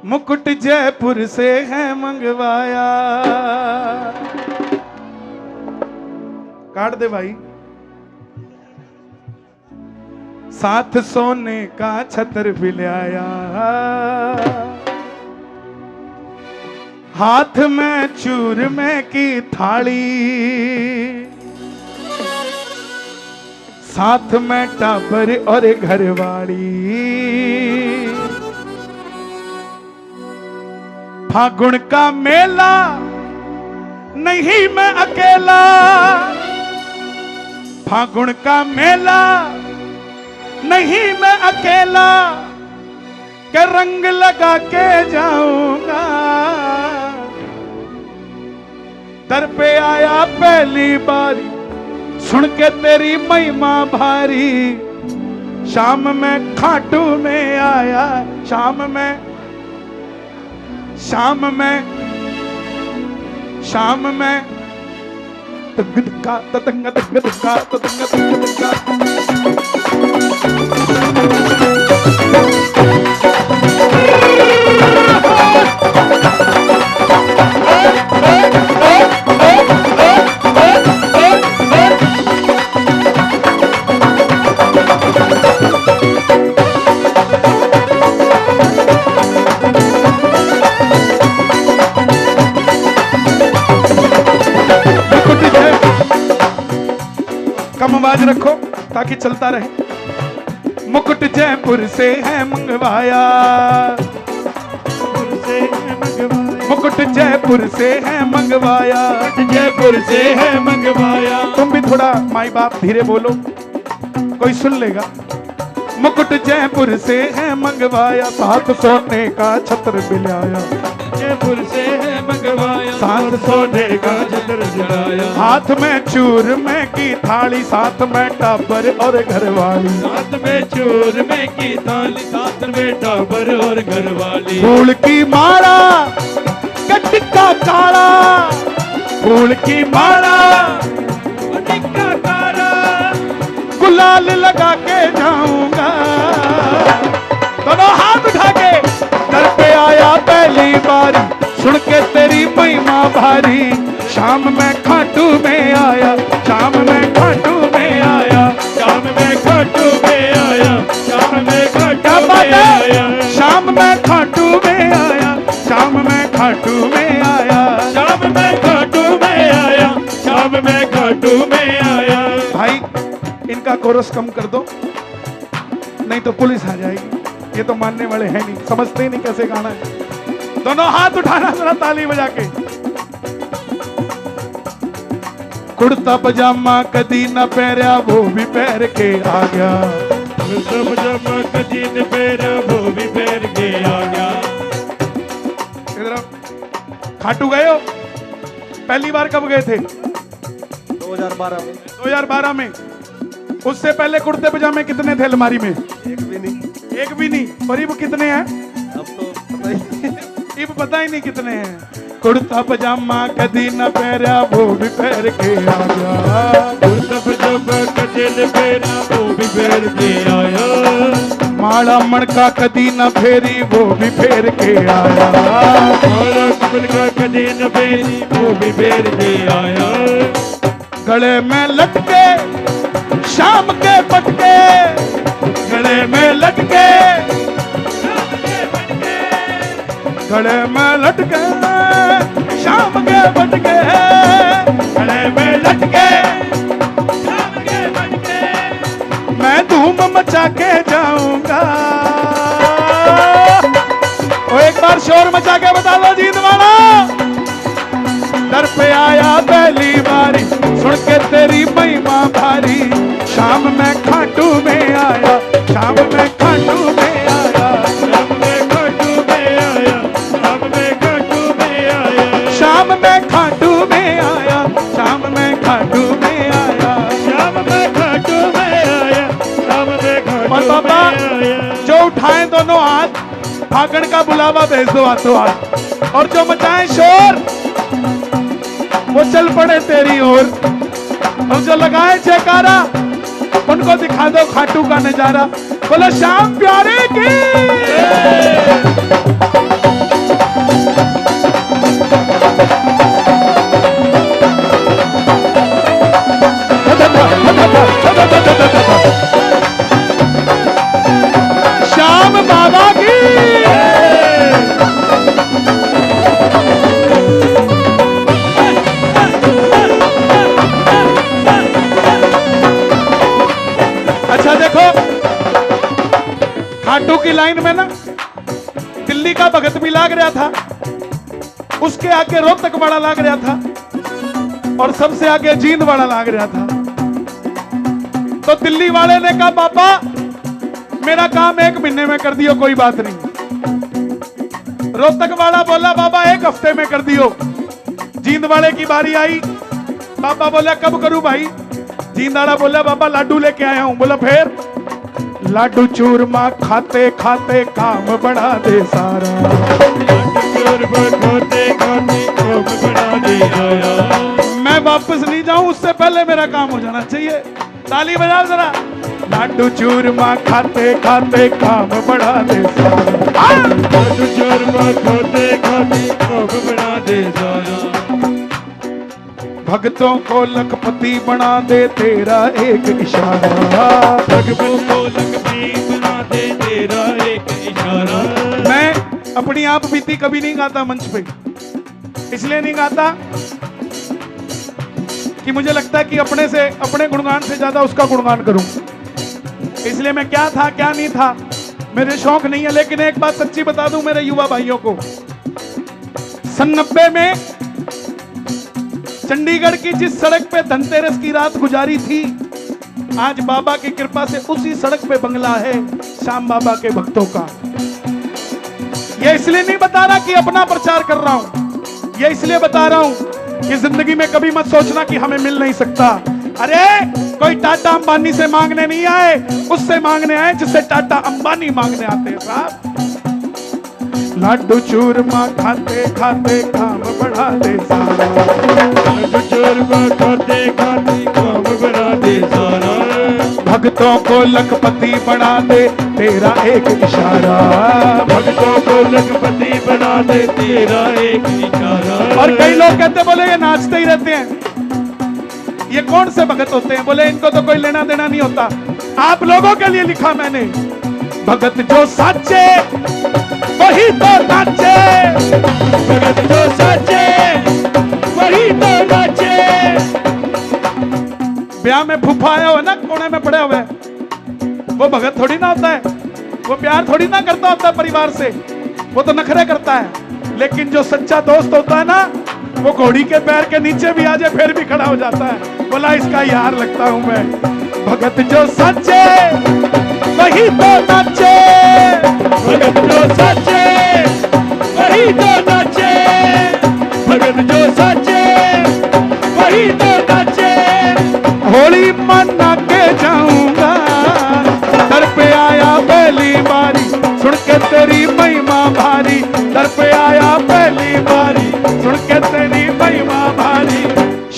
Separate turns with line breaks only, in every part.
मुकुट जयपुर से है मंगवाया। काट दे भाई। साथ सोने का छतर भी ले आया, हाथ में चूरमे की थाली, साथ में टाबर और घरवाली। फागुन का मेला नहीं मैं अकेला, फागुन का मेला नहीं मैं अकेला, के रंग लगा के जाऊंगा। दर पे आया पहली बारी, सुन के तेरी महिमा भारी। शाम में खाटू में आया, शाम में तगदका ततंग तगदका ततंग तगदका। कम आवाज रखो ताकि चलता रहे। मुकुट जयपुर से है मंगवाया, मुकुट जयपुर से है मंगवाया,
जयपुर से है मंगवाया।
तुम भी थोड़ा माई बाप धीरे बोलो, कोई सुन लेगा। मुकुट जयपुर से है मंगवाया, साथ सोने का छत्र भी लाया।
जयपुर से है मंगवाया,
साथ सोने का
छत्र जलाया।
हाथ में चूरमे की थाली, साथ में टाबर और घरवाली।
साथ में चूरमे की थाली, साथ में टाबर और घरवाली।
फूल की माला टिक्का काला, फूल की माला
टिक्का काला,
गुलाल लगा के जाऊंगा। दोनों हाथ उठा के दर पे आया पहली बारी, सुन के तेरी महिमा भारी। शाम में खाटू में आया, शाम में खाटू में आया,
शाम में खाटू में आया, शाम में खाटू में आया।
शाम में खाटू में आया, शाम में खाटू में आया,
शाम में खाटू में आया, शाम में खाटू में आया।
भाई इनका कोरस कम कर दो, नहीं तो पुलिस आ जाएगी। ये तो मानने वाले हैं नहीं, समझते ही नहीं कैसे गाना है। दोनों हाथ उठाना जरा ताली बजा के। कुर्ता पजामा कदी न पहरा, वो भी पहन के आ गया।
कुर्ता पजामा कदी न पहरा, वो भी पहन के आ गया।
इधर खाटू गए हो? पहली बार कब गए थे?
2012 में।
2012 में। उससे पहले कुर्ते पजामे कितने थे अलमारी में?
एक भी नहीं।
एक भी नहीं। और इब कितने हैं?
अब तो पता ही नहीं।
इब पता ही नहीं कितने हैं। कुर्ता पजामा कदी न पहरा, वो भी पहन के आ गया।
कुर्ता पजामा कदी न पहरा, वो भी पहन के आया।
माला मणका कदी न फेरी, वो भी फेर के आया।
माला मणका कदी न फेरी, वो भी फेर के आया।
गले में लटके शाम के पटके, गले में लटके, गले में लटके शाम के बटके, गले में लटके शाम के बटके। मैं धूम मचा के जाऊंगा। ओ एक बार शोर मचा के बता लो जीत वाला। दर पे आया पहली बारी, सुन के तेरी महिमा भारी। शाम में खाटू में आया, शाम में खाटू में आया,
शाम में खाटू में आया, शाम में खाटू में आया।
शाम में खाटू में आया, शाम में खाटू में आया,
शाम में खाटू में आया, शाम में खाटू
और बाबा
में आया।
जो उठाएं दोनों हाथ, फागण का बुलावा भेज दो हाथों हाथ। और जो मचाएं शोर, वो चल पड़े तेरी ओर। और जो लगाए जयकारा, उनको दिखा दो खाटू का नजारा। बोलो श्याम प्यारे की। की लाइन में ना दिल्ली का भगत भी लाग रहा था, उसके आगे रोहतक वाला लाग रहा था, और सबसे आगे जींद वाला लाग रहा था। तो दिल्ली वाले ने कहा बाबा मेरा काम 1 महीने में कर दियो, कोई बात नहीं। रोहतक वाला बोला बाबा 1 हफ्ते में कर दियो। जींद वाले की बारी आई, बाबा बोला कब करूं भाई? जींद वाला बोला बाबा लाडू लेके आया हूं। बोला फिर? लाडू चूरमा खाते खाते काम बढ़ा दे सारा,
लाडू चूरमा खाते खाते काम बढ़ा दे आया।
मैं वापस नहीं जाऊं, उससे पहले मेरा काम हो जाना चाहिए। ताली बजाओ जरा। लाडू चूरमा खाते खाते काम बढ़ा दे सारा,
लाडू चूरमा खाते खाते काम बढ़ा दे सारा।
भक्तों को लखपति बना दे तेरा एक इशारा,
भगतों को लखपति बना दे तेरा एक इशारा।
मैं अपनी आप बीती कभी नहीं गाता मंच पे, इसलिए नहीं गाता कि मुझे लगता है कि अपने गुणगान से ज्यादा उसका गुणगान करूं। इसलिए मैं क्या था क्या नहीं था मेरे शौक नहीं है। लेकिन एक बात सच्ची बता दूं मेरे युवा भाइयों को, सन 90 में चंडीगढ़ की जिस सड़क पे धनतेरस की रात गुजारी थी, आज बाबा की कृपा से उसी सड़क पे बंगला है श्याम बाबा के भक्तों का। ये इसलिए नहीं बता रहा कि अपना प्रचार कर रहा हूं, ये इसलिए बता रहा हूं कि जिंदगी में कभी मत सोचना कि हमें मिल नहीं सकता। अरे कोई टाटा अंबानी से मांगने नहीं आए, उससे मांगने आए जिससे टाटा अंबानी मांगने आते हैं साहब। लाडू चूरमा खाते खाते काम बढ़ा दे सारा,
लाडू चूरमा खाते खाते काम बढ़ा दे सारा।
भक्तों को लखपति बना दे तेरा एक इशारा,
भक्तों को लखपति बना दे तेरा एक इशारा।
और कई लोग कहते बोले ये नाचते ही रहते हैं, ये कौन से भगत होते हैं? बोले इनको तो कोई लेना देना नहीं होता। आप लोगों के लिए लिखा मैंने, भगत जो साचे वही तो नाचे,
भगत जो सच्चे वही तो नाचे।
ब्याह में फूफा आया हो ना कोने में पड़े हुए, वो भगत थोड़ी ना होता है, वो प्यार थोड़ी ना करता होता है परिवार से, वो तो नखरे करता है। लेकिन जो सच्चा दोस्त होता है ना, वो घोड़ी के पैर के नीचे भी आ जाए फिर भी खड़ा हो जाता है, बोला इसका यार लगता हूं मैं। भगत जो सच्चे वही तो नाचे,
भगत जो सच्चे वही तो नाचे, भगत जो सच्चे वही तो नाचे।
होली मना के जाऊंगा, दर पे आया पहली बारी, सुन के तेरी महिमा भारी, दर पे आया पहली बारी, सुन के तेरी महिमा भारी।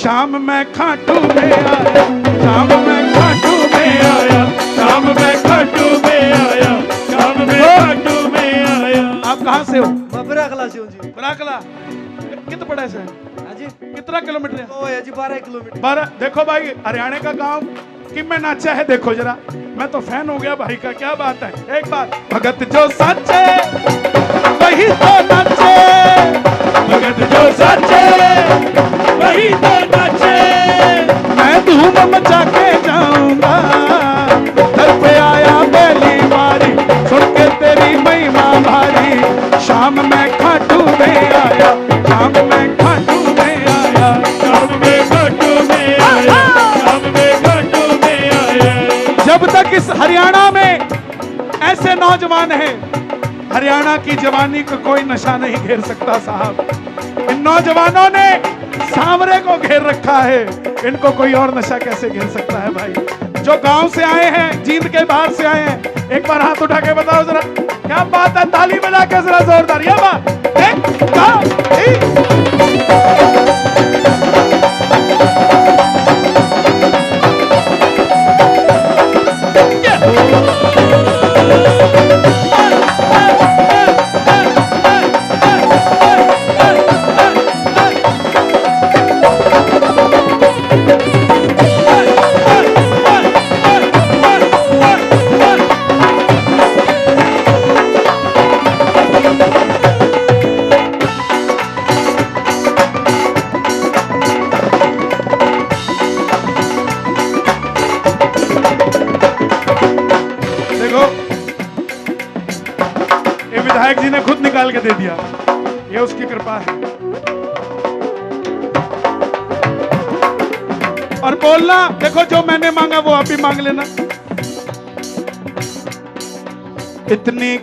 शाम में खाटू में आया, शाम में खाटू में आया,
शाम में खाटू में आया, शाम में खाटू में आया।
आप कहाँ से हो?
मैं बिराकला से हूँ जी।
बराकला कितना पड़ा है?
हाँ जी,
कितना किलोमीटर है?
तो है जी 12 किलोमीटर।
12। देखो भाई हरियाणा का गांव कि मैं नाचा है, देखो जरा, मैं तो फैन हो गया भाई का, क्या बात है। एक बात, भगत जो सच्चे वही तो नाचे,
भगत जो सच्चे वही तो नाचे।
मैं धूम मचा के जाऊंगा, दर पे आया पहली बारी, सुन के तेरी महिमा भारी। शाम में खाटू में आया, शाम में खाटू में आया,
शाम में खाटू में आया, शाम में खाटू में आया।
जब तक इस हरियाणा में ऐसे नौजवान हैं, हरियाणा की जवानी को कोई नशा नहीं घेर सकता साहब। इन नौजवानों ने सांवरे को घेर रखा है, इनको कोई और नशा कैसे घेर सकता है भाई। जो गांव से आए हैं, जींद के बाहर से आए हैं, एक बार हाथ उठा के बताओ जरा, क्या बात है? ताली बजा के जरा जोरदार, ये बात। एक, दो, तीन। निकाल के दे दिया। ये उसकी कृपा है। और बोलना, देखो जो मैंने मांगा वो आप भी मांग लेना। इतनी